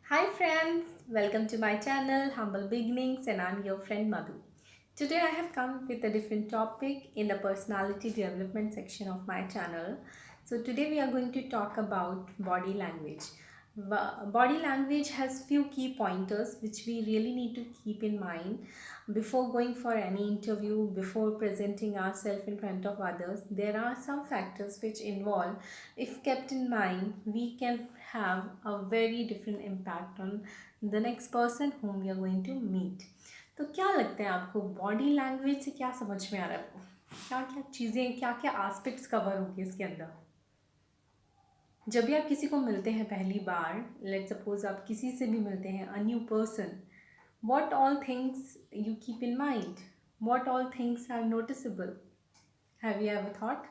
Hi friends, welcome to my channel Humble Beginnings and I'm your friend Madhu. Today I have come with a different topic in the personality development section of my channel. So today we are going to talk about body language. Body language has few key pointers which we really need to keep in mind before going for any interview, before presenting ourselves in front of others. There are some factors which involve, if kept in mind, we can have a very different impact on the next person whom we are going to meet. तो क्या लगता है आपको body language से क्या समझ में आ रहा है आपको? क्या क्या चीज़ें, क्या क्या एस्पेक्ट्स कवर होंगे इसके अंदर? जब भी आप किसी को मिलते हैं पहली बार, लेट सपोज आप किसी से भी मिलते हैं, a new person, what all things you keep in mind? What all things are noticeable? Have you ever thought?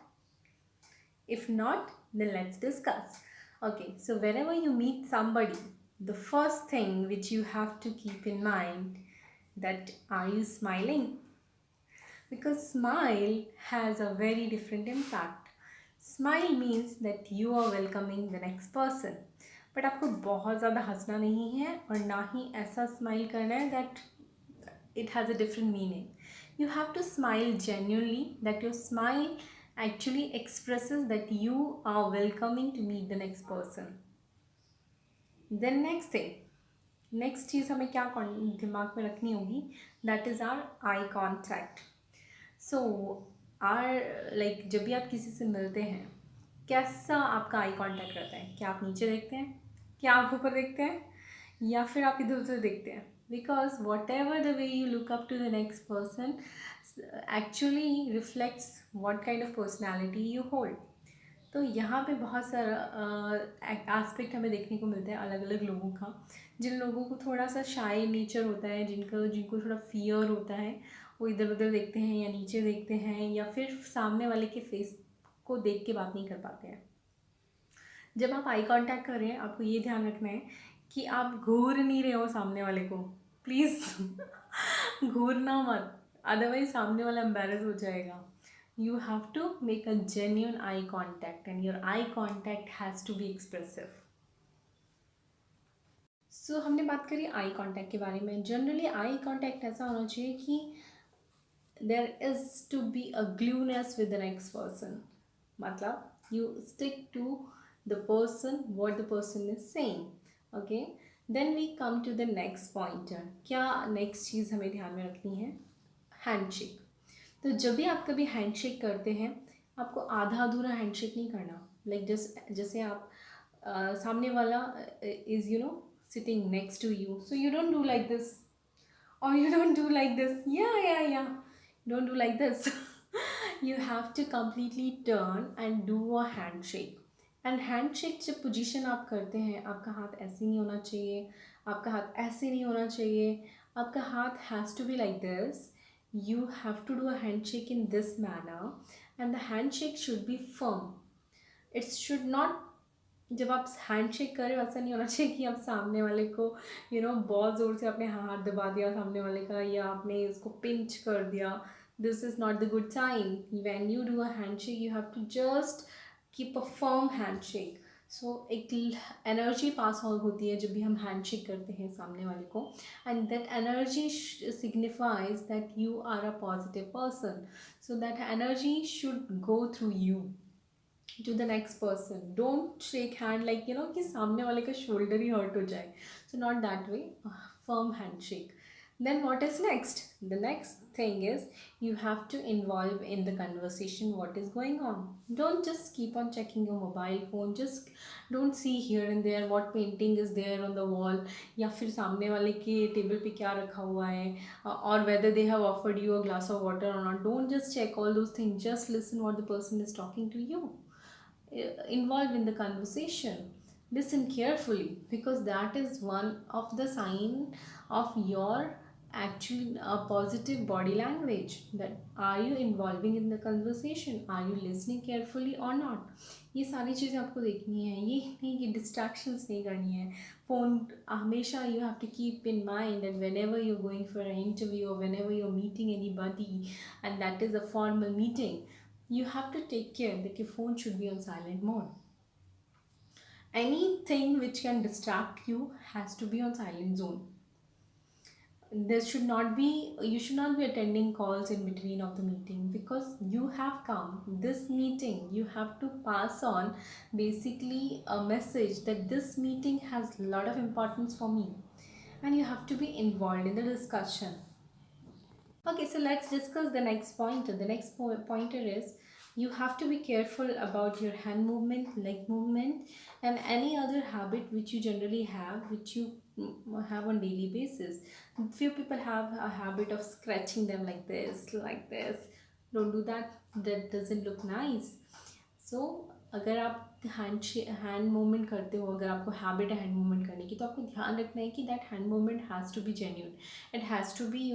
If not, then let's discuss. Okay, so whenever you meet somebody, the first thing which you have to keep in mind, that are you smiling? Because smile has a very different impact. Smile means that you are welcoming the next person. But आपको बहुत ज़्यादा हंसना नहीं है और ना ही ऐसा smile करना है that it has a different meaning. You have to smile genuinely, that your smile actually expresses that you are welcoming to meet the next person. Then next thing, next चीज़ हमें क्या दिमाग में रखनी होगी, that is our eye contact. So our like जब भी आप किसी से मिलते हैं, कैसा आपका आई कांटेक्ट रहता है? क्या आप नीचे देखते हैं, क्या आप ऊपर देखते हैं, या फिर आप इधर उधर देखते हैं? Because whatever the way you look up to the next person actually reflects what kind of personality you hold. तो यहाँ पे बहुत सारा एस्पेक्ट हमें देखने को मिलता है अलग अलग लोगों का. जिन लोगों को थोड़ा सा शाय नेचर होता है, जिनको जिनको थोड़ा फियर होता है, वो इधर उधर देखते हैं या नीचे देखते हैं या फिर सामने वाले के फेस को देख के बात नहीं कर पाते हैं. जब आप आई कांटेक्ट कर रहे हैं, आपको ये ध्यान रखना है कि आप घूर नहीं रहे हो सामने वाले को. प्लीज़ घूरना मत, अदरवाइज सामने वाला एम्बेरस हो जाएगा. You have to make a genuine eye contact and your eye contact has to be expressive. So हमने बात करी आई कांटेक्ट के बारे में. जनरली आई कांटेक्ट ऐसा होना चाहिए कि there is to be a glueness with the next person. मतलब you stick to the person what the person is saying. Okay, then we come to the next pointer. क्या next चीज़ हमें ध्यान में रखनी है? हैंडशेक. तो जब भी आप कभी हैंडशेक करते हैं, आपको आधा अधूरा हैंडशेक नहीं करना. लाइक जैसे आप सामने वाला is sitting next to you, so you don't do like this or you don't do like this. Yeah, don't do like this. You have to completely turn and do a handshake. And handshake जब position आप करते हैं, आपका हाथ ऐसे नहीं होना चाहिए, आपका हाथ ऐसे नहीं होना चाहिए, आपका हाथ has to be like this. You have to do a handshake in this manner and the handshake should be firm. It should not, जब आप हैंडशेक करें वैसा नहीं होना चाहिए कि आप सामने वाले को बहुत ज़ोर से आपने हाथ दबा दिया सामने वाले का या आपने उसको पिंच कर दिया. This is not the good sign. When you do a handshake you have to just keep a firm handshake. So एक एनर्जी पास आउट होती है जब भी हम हैंडशेक करते हैं सामने वाले को, and that energy signifies that you are a positive person. So that energy should go through you to the next person. Don't shake hand like कि सामने वाले का shoulder ही hurt हो जाए. So not that way. Firm handshake. Then what is next? The next thing is you have to involve in the conversation what is going on. Don't just keep on checking your mobile phone. Just don't see here and there what painting is there on the wall या फिर सामने वाले के table पे क्या रखा हुआ है, or whether they have offered you a glass of water or not. Don't just check all those things. Just listen what the person is talking to you. Involved in the conversation, listen carefully, because that is one of the sign of your actual positive body language. That are you involving in the conversation, are you listening carefully or not. ये सारी चीज़ें आपको देखनी है, ये नहीं कि distractions नहीं करनी है. फ़ोन हमेशा you have to keep in mind that whenever you're going for an interview or whenever you're meeting anybody and that is a formal meeting, you have to take care that your phone should be on silent mode. Anything which can distract you has to be on silent zone. There should not be, you should not be attending calls in between of the meeting, because you have come this meeting, you have to pass on basically a message that this meeting has a lot of importance for me, and you have to be involved in the discussion. Okay, so let's discuss the next pointer. The next pointer is you have to be careful about your hand movement, leg movement, and any other habit which you generally have, which you have on daily basis. Few people have a habit of scratching them like this, like this. Don't do that. That doesn't look nice. सो अगर आप hand movement करते हो, अगर आपको habit है hand movement करने की, तो आपको ध्यान रखना है कि that hand movement has to be genuine. It has to be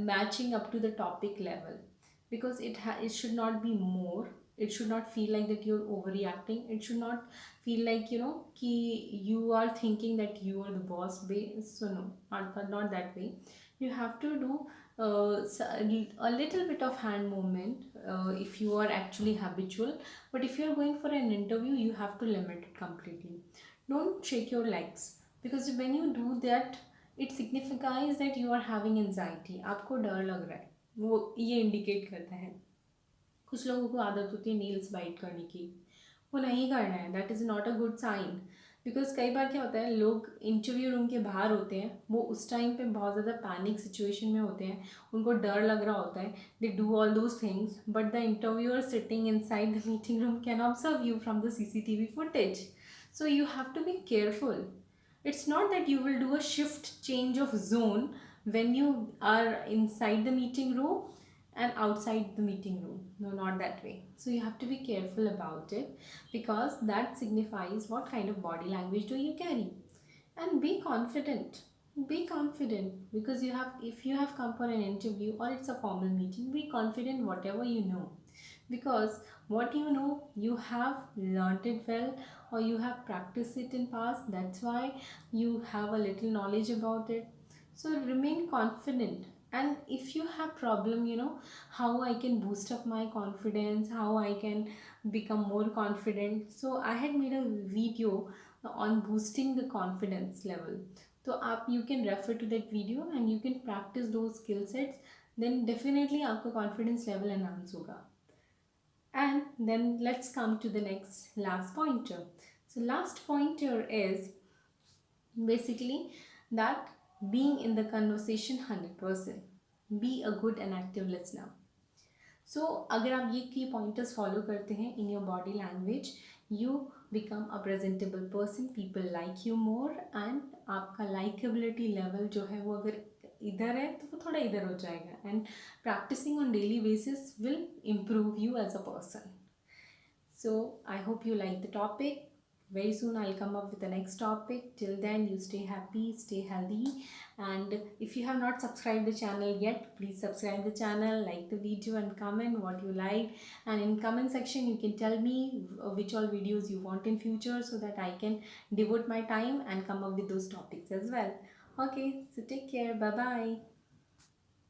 matching up to the topic level, because it should not be more. It should not feel like that you're overreacting. It should not feel like कि you are thinking that you are the boss. So no, not that way. You have to do a little bit of hand movement if you are actually habitual, but if you are going for an interview, you have to limit it completely. Don't shake your legs, because when you do that, it signifies that you are having anxiety. आपको डर लग रहा है, वो ये indicate करता है. कुछ लोगों को आदत होती है नेल्स बाइट करने की, वो नहीं करना है. That is not a good sign. Because कई बार क्या होता है, लोग इंटरव्यू रूम के बाहर होते हैं, वो उस टाइम पे बहुत ज़्यादा पैनिक सिचुएशन में होते हैं, उनको डर लग रहा होता है. They do all those things, but the interviewer sitting inside the meeting room can observe you from the CCTV footage. So you have to be careful. It's not that you will do a shift change of zone when you are inside the meeting room and outside the meeting room. No, not that way. So you have to be careful about it, because that signifies what kind of body language do you carry. And be confident. Be confident, because you have, if you have come for an interview or it's a formal meeting, be confident whatever you know, because what you know, you have learnt it well, or you have practiced it in past. That's why you have a little knowledge about it. So remain confident. And if you have problem, how I can boost up my confidence, how I can become more confident, so I had made a video on boosting the confidence level. So you can refer to that video and you can practice those skill sets. Then definitely आपका confidence level enhance होगा. And then let's come to the next last pointer. So last pointer is basically that being in the conversation 100%. Be a good and active listener. सो अगर आप ये की pointers follow करते हैं in your body language, you become a presentable person, people like you more, and आपका likeability level जो है वो अगर इधर है तो वो थोड़ा इधर हो जाएगा, and practicing on daily basis will improve you as a person. So I hope you like the topic. Very soon I'll come up with the next topic. Till then, you stay happy, stay healthy, and if you have not subscribed the channel yet, please subscribe the channel, like the video and comment what you like, and in comment section you can tell me which all videos you want in future, so that I can devote my time and come up with those topics as well. Okay, so take care. Bye bye.